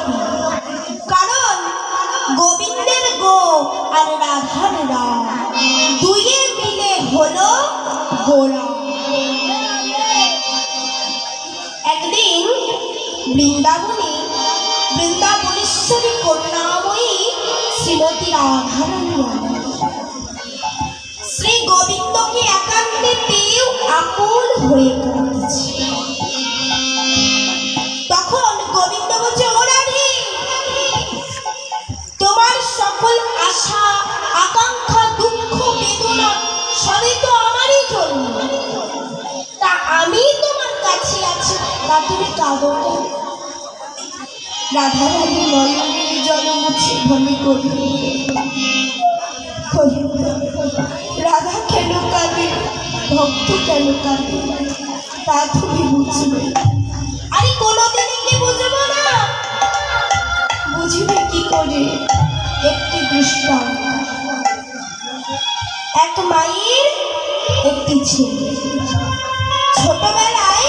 প্রীতি, কারণ গোবিন্দের গো আর রাধার রা, দুইয়ে মিলে হলো গোরা। একদিন বৃন্দাবনেশ্বরী করুণাময়ী শ্রীমতী রাধারানী শ্রী গোবিন্দকে একান্তে পেয়েও আকুল হয়ে পড়েছে। তখন গোবিন্দ বলছে, ও রাধে, তোমার সকল আশা আকাঙ্ক্ষা দুঃখ বেদনা সবই তো আমারই জন্য, তা আমি তোমার কাছে আছি, তা তুমি কাঁদো কেন? রাধারানী নয়নের জল মুছে বলে, রাধা কেন কাঁদে, ভক্ত কেন কাঁদে, তা তুমি বুঝবে। আরে কোনোদিনই কি বুঝবো না? বুঝবে কি করে? একটি দৃষ্টান্ত। এক মায়ের একটি ছেলে ছোটবেলায়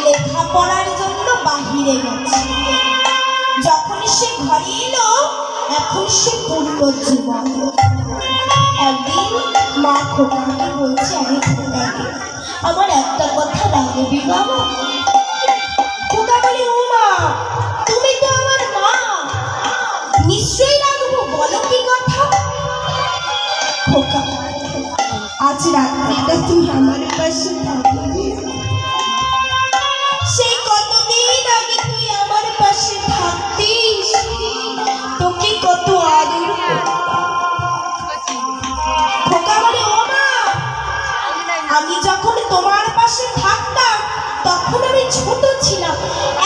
লেখাপড়ার জন্য বাহিরে গেছে। যখন সে ঘরে এলো, এখন সে পূর্ণ জীবন। একদিন মা খোকাকে বলছে, আরে খোকাকে, আমার একটা কথা রাখবি বাবা? খোকা বলে, ও মা, তুমি তো আমার মা, নিশ্চয়ই রাখবো, বলো কি কথা? খোকা, আজ রাত্রিটা তুই আমার পাশে থাকবি। সেই কতদিন আগে তুই আমার পাশে থাকতিস, তোকে কত আদর করতাম। খোকা বলে, ও মা, আমি যখন তোমার পাশে থাকতাম তখন আমি ছোট ছিলাম,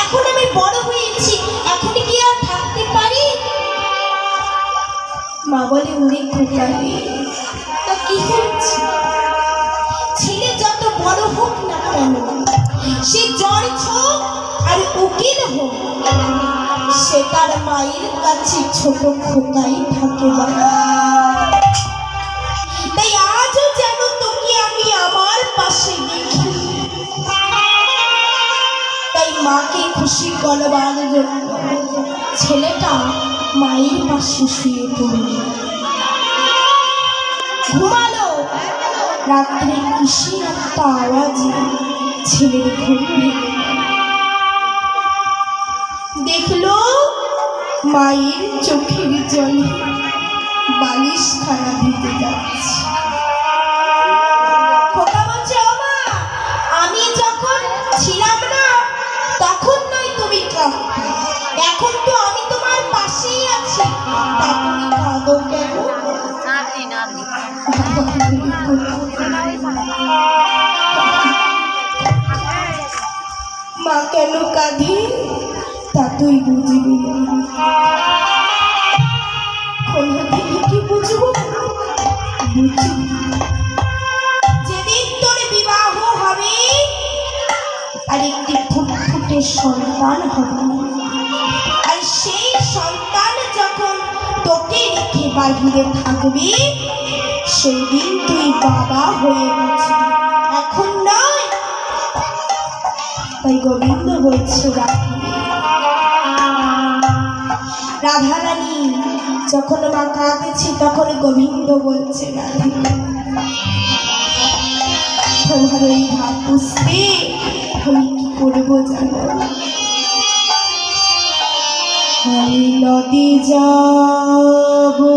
এখন আমি বড় হয়েছি, এখন কি আর থাকতে পারি? মা বলে, ওরে খোকা রে, তা কি হচ্ছে? ছেলে যত বড় হোক না কেন, সে জজ হোক আর উকিল হোক, সে তার মায়ের কাছে ছোট খোকাই থাকে। তাই আজও যেন তোকে আমি আমার পাশে দেখি। তাই মাকে খুশি করবার জন্য ছেলেটা মায়ের পাশে শুয়ে পড়ল, ঘুমালো। রাত্রে কিসের একটা আওয়াজে ছেলের ঘুম ভেঙে দেখলো মায়ের চোখের জলে বালিশ খানা ভিজে যাচ্ছে। খোকা বলছে, ও মা, আমি যখন ছিলাম না তখন নয় তুমি কাঁদতে, এখন তো আমি তোমার পাশেই আছি, তা তুমি কাঁদো কেন? মা কেন কাঁদে তা তুই বুঝবি না। কোনদিন কি বুঝবো? বুঝবি যেদিন তোর বিবাহ হবে আর একটি ফুটফুটে সন্তান হবে, আর সেই সন্তান যখন তোকে রেখে বাহিরে থাকবি, সেই দিন তুই বাবা হয়ে বুঝবি, এখন নয়। তাই গোবিন্দ বলছে, রাধারানী যখন মা কাঁদেছে তখন গোবিন্দ বলছে, তোমার এই ভাব বুঝতে আমি কি করবো জানো? আমি নদী যাবো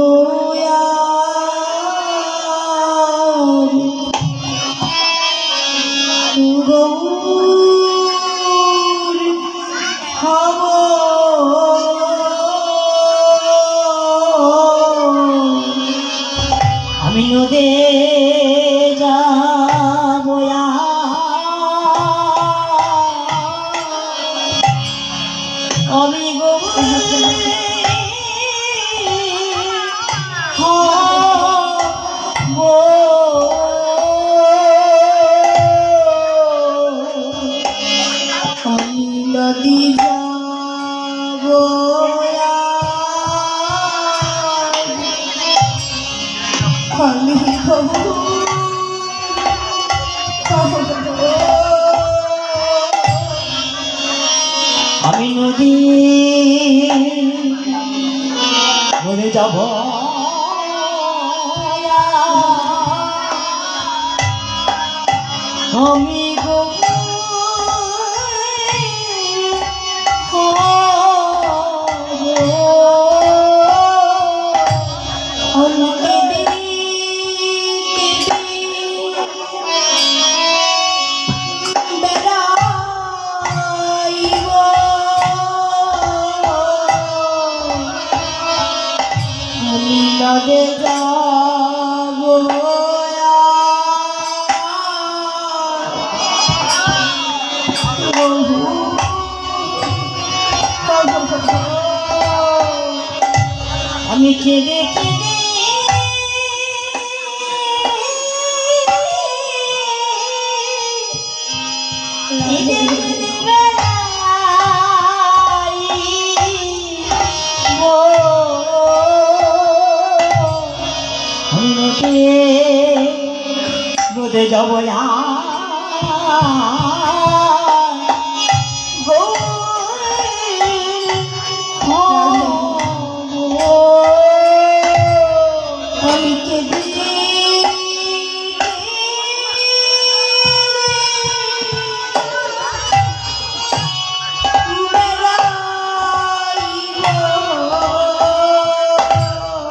আমি নদী ঘুরে যাব আমি গো নদে যাব আমি কেঁদে কেঁদে কেঁদে কেঁদে বেড়াই গো। আমি নদী ঘুরে যাব